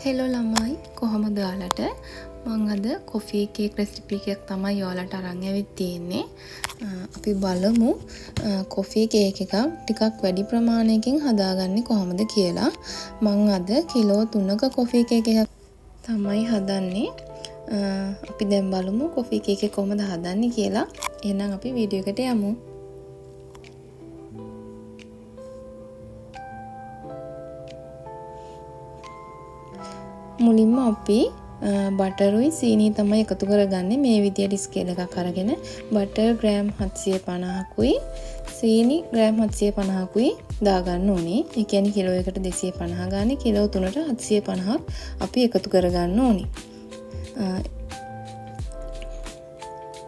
Hello ළමයි කොහොමද ඔයාලට මම අද කොෆි කේක් රෙසිපි එකක් තමයි ඔයාලට අරන් ඇවිත් තියෙන්නේ. අපි බලමු කොෆි කේක් එකක් ටිකක් වැඩි ප්‍රමාණයකින් හදාගන්නේ කොහොමද කියලා. මම අද කිලෝ 3ක කොෆි කේක් එකක් තමයි හදන්නේ. අපි දැන් බලමු කොෆි කේක් එක කොහොමද හදන්නේ කියලා. එහෙනම් අපි වීඩියෝ එකට යමු. මුලින්ම අපි බටරුයි සීනි තමයි එකතු කරගන්නේ. මේ විදියට ස්කේල් එකක් අරගෙන බටර් ග්‍රෑම් 750කුයි සීනි ග්‍රෑම් 750කුයි දාගන්න ඕනේ. ඒ කියන්නේ කිලෝ එකට 250 ගානේ කිලෝ 3ට 750ක් අපි එකතු කරගන්න ඕනේ.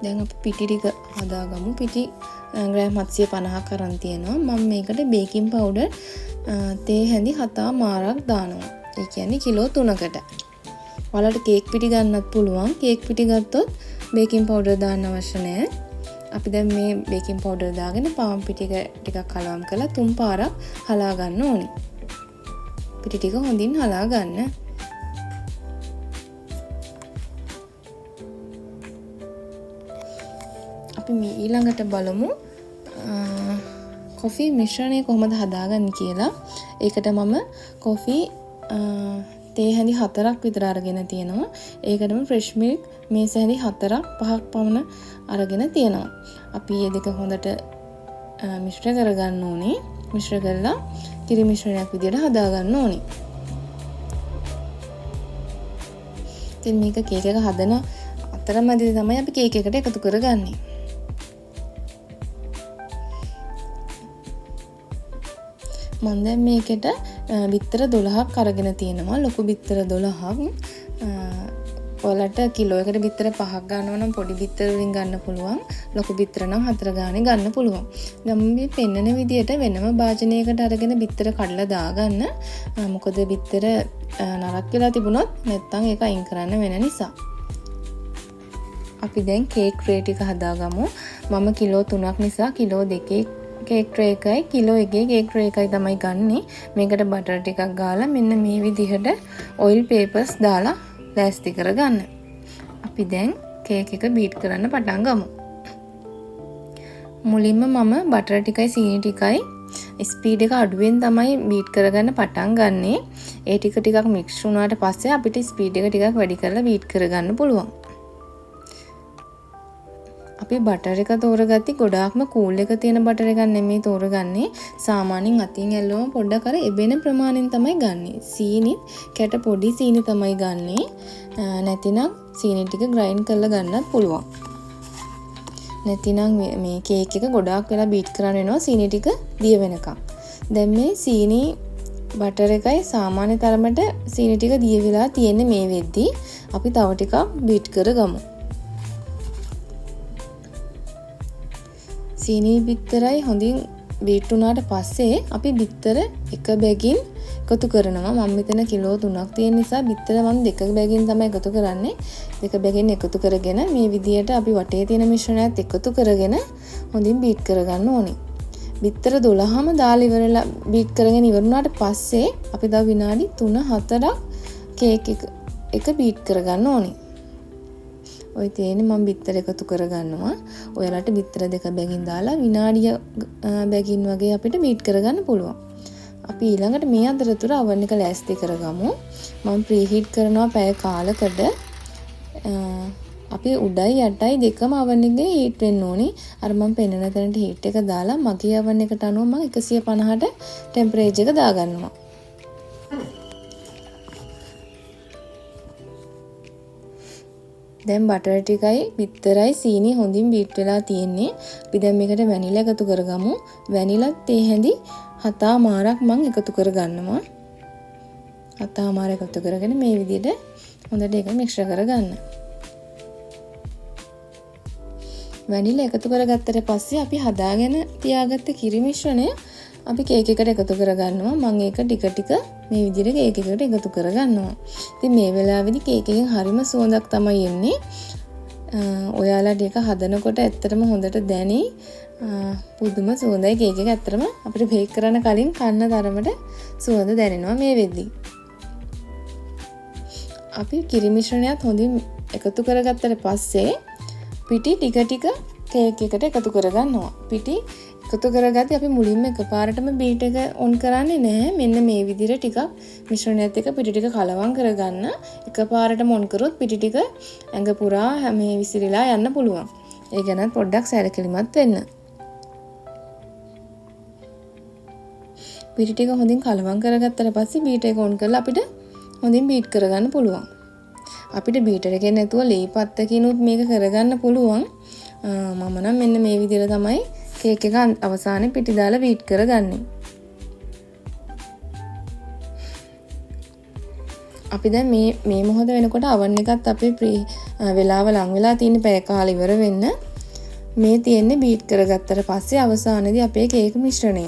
දැන් අපි පිටි ටික හදාගමු. පිටි ග්‍රෑම් 750ක් අරන් තියෙනවා. මම මේකට බේකින් පවුඩර් තේ හැඳි 7 මාරක් දානවා. ඒ කියන්නේ කිලෝ 3කට. ඔයාලට කේක් පිටි ගන්නත් පුළුවන්. කේක් පිටි ගත්තොත් බේකින් පවුඩර් දාන්න අවශ්‍ය නැහැ. අපි දැන් මේ බේකින් පවුඩර් දාගෙන පාන් පිටි ටිකක් කලවම් කරලා 3 පාරක් හලා ගන්න ඕනේ. පිටි ටික හොඳින් හලා ගන්න. අපි මේ ඊළඟට බලමු කොෆි මිශ්‍රණය කොහොමද හදාගන්නේ කියලා. ඒකට මම කොෆි තේ හැඳි 4ක් විතර අරගෙන තියෙනවා. ඒකටම ෆ්‍රෙෂ් මිල්ක් මේස හැඳි 4ක් 5ක් පමණ අරගෙන තියෙනවා. අපි මේ දෙක හොඳට මිශ්‍ර කරගන්න ඕනේ. මිශ්‍ර කරලා කිරි මිශ්‍රණයක් විදියට හදාගන්න ඕනේ. ඉතින් මේක කේක් එක හදන අතරමැදි තමයි අපි කේක් එකට එකතු කරගන්නේ. මම දැන් මේකට බිත්තර 12ක් අරගෙන තියෙනවා. ලොකු බිත්තර 12ක්. ඔයාලට කිලෝ එකට බිත්තර 5ක් ගන්නවා නම් පොඩි බිත්තර වලින් ගන්න පුළුවන්. ලොකු බිත්තර නම් 4 ගානේ ගන්න පුළුවන්. දැන් මේ පෙන්නන විදියට වෙනම භාජනයකට අරගෙන බිත්තර කඩලා දාගන්න. මොකද බිත්තර නරක් වෙලා තිබුණොත් නැත්තම් ඒක අයින් කරන්න වෙන නිසා. අපි දැන් කේක් ට්‍රේ ටික හදාගමු. මම කිලෝ 3ක් නිසා කිලෝ 2 කේක් ට්‍රේ එකයි කිලෝ 1 කේක් ට්‍රේ එකයි තමයි ගන්නෙ. මේකට බටර් ටිකක් ගාලා මෙන්න මේ විදිහට ඔයිල් පේපර්ස් දාලා ලෑස්ති කරගන්න. අපි දැන් කේක් එක බීට් කරන්න පටන් ගමු. මුලින්ම මම බටර් ටිකයි සීනි ටිකයි ස්පීඩ් එක අඩුවෙන් තමයි බීට් කරගන්න පටන් ගන්නෙ. ඒ ටික ටිකක් මික්ස් වුණාට පස්සේ අපිට ස්පීඩ් එක ටිකක් වැඩි කරලා බීට් කරගන්න පුළුවන්. අපි බටර් එක තෝරගatti ගොඩාක්ම කූල් එක තියෙන බටර් එකක් නෙමෙයි තෝරගන්නේ. සාමාන්‍යයෙන් අතින් ඇල්ලුවම පොඩ්ඩක් අර එබෙන ප්‍රමාණයෙන් තමයි ගන්නෙ. සීනි කැට පොඩි සීනි තමයි ගන්නෙ. නැතිනම් සීනි ටික ග්‍රයින්ඩ් කරලා ගන්නත් පුළුවන්. නැතිනම් මේ කේක් එක ගොඩාක් වෙලා බීට් කරන්න වෙනවා සීනි ටික දිය වෙනකම්. දැන් මේ සීනි බටර් එකයි සාමාන්‍ය තරමට සීනි ටික දිය වෙලා තියෙන්නේ. මේ වෙද්දී අපි තව ටිකක් බීට් කරගමු. සීනි බිත්තරයි හොඳින් බීට් වුණාට පස්සේ අපි බිත්තර එක බැගින් එකතු කරනවා. මම මෙතන කිලෝ 3ක් තියෙන නිසා බිත්තර මම දෙක බැගින් තමයි එකතු කරන්නේ. දෙක බැගින් එකතු කරගෙන මේ විදියට අපි වටේ තියෙන මිශ්‍රණයත් එකතු කරගෙන හොඳින් බීට් කරගන්න ඕනේ. බිත්තර 12ම දාලා ඉවරලා බීට් කරගෙන ඉවරුණාට පස්සේ අපි තව විනාඩි 3-4ක් කේක් එක බීට් කරගන්න ඕනේ. ඔය තියෙන්නේ මම බිත්තර එකතු කරගන්නවා. ඔයාලට බිත්තර දෙක බැගින් දාලා විනාඩිය බැගින් වගේ අපිට බීට් කරගන්න පුළුවන්. අපි ඊළඟට මේ අතරතුර oven එක ලෑස්ති කරගමු. මම ප්‍රීහීට් කරනවා පැය කාලකට. අපි උඩයි යටයි දෙකම oven එකේ හීට් වෙන්න ඕනේ. අර මම පෙන්නන තැනට හීට් එක දාලා මගේ oven එකට අනුව මම 150ට ටෙම්පරේචර් එක දාගන්නවා. දැන් බටර් ටිකයි බිත්තරයි සීනි හොඳින් බීට් වෙලා තියෙන්නේ. අපි දැන් මේකට වැනිලා එකතු කරගමු. වැනිලා තේ හැඳි 7 මාරක් මම එකතු කරගන්නවා. 7 මාර එකතු කරගෙන මේ විදිහට හොඳට ඒක මික්ස් කරගන්න. වැනිලා එකතු කරගත්තට පස්සේ අපි හදාගෙන තියාගත්ත කිරි මිශ්‍රණය අපි කේක් එකට එකතු කරගන්නවා. මම ඒක ටික ටික මේ විදිහට කේක් එකට එකතු කරගන්නවා. ඉතින් මේ වෙලාවේදී කේක් එකෙන් හරිම සුවඳක් තමයි එන්නේ. ඔයාලට ඒක හදනකොට ඇත්තටම හොඳට දැනේ. පුදුම සුවඳයි කේක් එක. ඇත්තටම අපිට බේක් කරන්න කලින් කන්න තරමට සුවඳ දැනෙනවා මේ වෙද්දී. අපි කිරි මිශ්‍රණයත් හොඳින් එකතු කරගත්තට පස්සේ පිටි ටික ටික කේක් එකට එකතු කරගන්නවා. පිටි එකතු කරගත්තී අපි මුලින්ම එකපාරටම බීට් එක ඔන් කරන්නේ නැහැ. මෙන්න මේ විදිහට ටිකක් මිශ්‍රණයත් එක්ක පිටි ටික කලවම් කරගන්න. එකපාරටම ඔන් කරොත් පිටි ටික ඇඟ පුරා මේ විසිරීලා යන්න පුළුවන්. ඒ ගැන පොඩ්ඩක් සැලකිලිමත් වෙන්න. පිටි ටික හොඳින් කලවම් කරගත්තට පස්සේ බීට් එක ඔන් කරලා අපිට හොඳින් බීට් කරගන්න පුළුවන්. අපිට බීටර් එකෙන් නැතුව ලී පත්තකිනුත් මේක කරගන්න පුළුවන්. මම නම් මෙන්න මේ විදිහට තමයි කේක් එක අවසානයේ පිටි දාලා බීට් කරගන්නේ. අපි දැන් මේ මොහොත වෙනකොට oven එකත් අපේ වෙලාව ලඟ වෙලා තියෙන පැය කාලෙ ඉවර වෙන්න. මේ තියෙන්නේ බීට් කරගත්තට පස්සේ අවසානයේදී අපේ කේක් මිශ්‍රණය.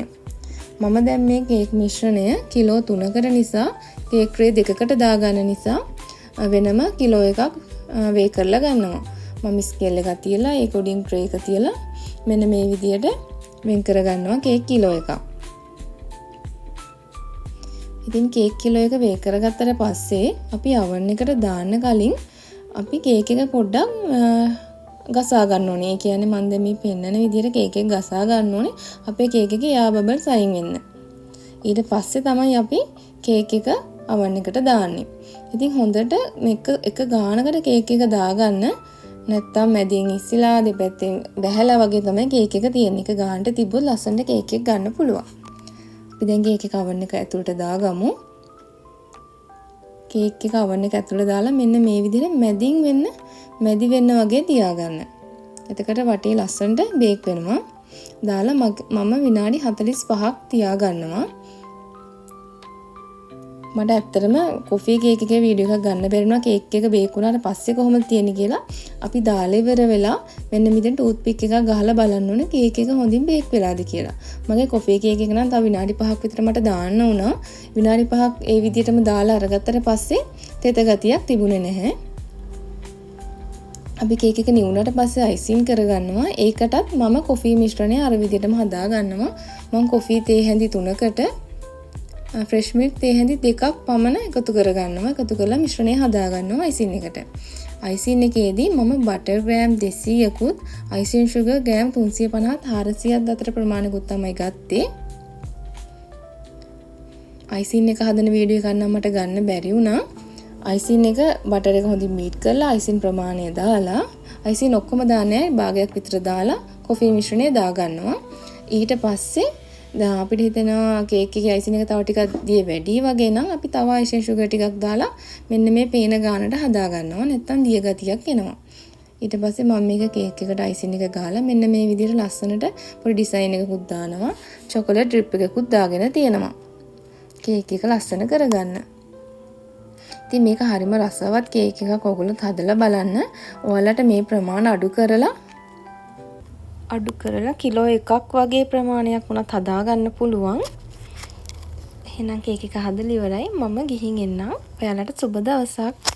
මම දැන් මේ කේක් මිශ්‍රණය කිලෝ 3කට නිසා කේක් ට්‍රේ දෙකකට දාගන්න නිසා වෙනම කිලෝ එකක් වේ කරලා ගන්නවා. මම ස්කේල් එකක් තියලා ඒක උඩින් ට්‍රේ එක තියලා මෙන්න මේ විදියට වෙන් කර ගන්නවා කේක් කිලෝ එකක්. ඉතින් කේක් කිලෝ එක වේ කරගත්තට පස්සේ අපි oven එකට දාන්න කලින් අපි කේක් එක පොඩ්ඩක් ගසා ගන්න ඕනේ. ඒ කියන්නේ මම දැන් මේ පෙන්නන විදියට කේක් එක ගසා ගන්න ඕනේ. අපේ කේක් එකේ එයා බබල්ස් අයින් වෙන්න. ඊට පස්සේ තමයි අපි කේක් එක oven එකට දාන්නේ. ඉතින් හොඳට මේක එක ගානකට කේක් එක දාගන්න. නැත්තම් මැදින් ඉස්සිලා දෙපැත්තෙන් බැහැලා වගේ තමයි කේක් එක තියෙන්නේ. එක ගානට තිබ්බොත් ලස්සනට කේක් එක ගන්න පුළුවන්. අපි දැන් කේක් එක oven එක ඇතුළට දාගමු. කේක් එක oven එක ඇතුළට දාලා මෙන්න මේ විදිහට මැදි වෙන්න වගේ තියාගන්න. එතකොට වටේ ලස්සනට බේක් වෙනවා. දාලා මම විනාඩි 45ක් තියාගන්නවා. මට ඇත්තටම කොෆි කේක් එකේ වීඩියෝ එකක් ගන්න බැරි වුණා කේක් එක බේක් වුණාට පස්සේ කොහොමද තියෙන්නේ කියලා. අපි දාලා ඉවර වෙලා මෙන්න මෙතන ටූත් පික් එකක් ගහලා බලන්න ඕනේ කේක් එක හොඳින් බේක් වෙලාද කියලා. මගේ කොෆි කේක් එක නම් තව විනාඩි 5ක් විතර මට දාන්න වුණා. විනාඩි 5ක් ඒ විදිහටම දාලා අරගත්තට පස්සේ තෙත ගතියක් තිබුණේ නැහැ. අපි කේක් එක නිවුණාට පස්සේ අයිසින් කරගන්නවා. ඒකටත් මම කොෆි මිශ්‍රණය අර විදිහටම හදා ගන්නවා. මම කොෆි තේ හැඳි 3කට ෆ්‍රෙෂ් මිල්ක් තේ හැඳි 2ක් පමණ එකතු කරගන්නවා. එකතු කරලා මිශ්‍රණය හදා ගන්නවා අයිසින් එකට. අයිසින් එකේදී මම බටර් ග්‍රෑම් 200කුත් අයිසින් sugar ග්‍රෑම් 350ත් 400ත් අතර ප්‍රමාණයකුත් තමයි ගත්තේ. අයිසින් එක හදන වීඩියෝ එකක් නම් මට ගන්න බැරි වුණා. අයිසින් එක බටර් එක හොඳින් බීට් කරලා අයිසින් ප්‍රමාණය දාලා අයිසින් ඔක්කොම දාන්නේ භාගයක් විතර දාලා කොෆි මිශ්‍රණය දා ගන්නවා. ඊට පස්සේ දැන් අපිට හිතෙනවා කේක් එකේ අයිසින් එක තව ටිකක් දිය වැඩි වගේ නම් අපි තව අයිසින් sugar ටිකක් දාලා මෙන්න මේ පේන ගානට හදා ගන්නවා. නැත්තම් දිය ගතියක් එනවා. ඊට පස්සේ මම මේක කේක් එකට අයිසින් එක ගාලා මෙන්න මේ විදිහට ලස්සනට පොඩි ඩිසයින් එකකුත් දානවා. චොකලට් ඩ්‍රිප් එකකුත් දාගෙන තියෙනවා. කේක් එක ලස්සන කරගන්න. ඉතින් මේක හරිම රසවත් කේක් එකක් ඔයගොල්ලෝ හදලා බලන්න. ඔයාලට මේ ප්‍රමාණ අඩු කරලා කිලෝ එකක් වගේ ප්‍රමාණයක් වුණත් හදා ගන්න පුළුවන්. එහෙනම් කේක් එක හදලා ඉවරයි. මම ගිහින් එන්නම්. ඔයාලට සුබ දවසක්.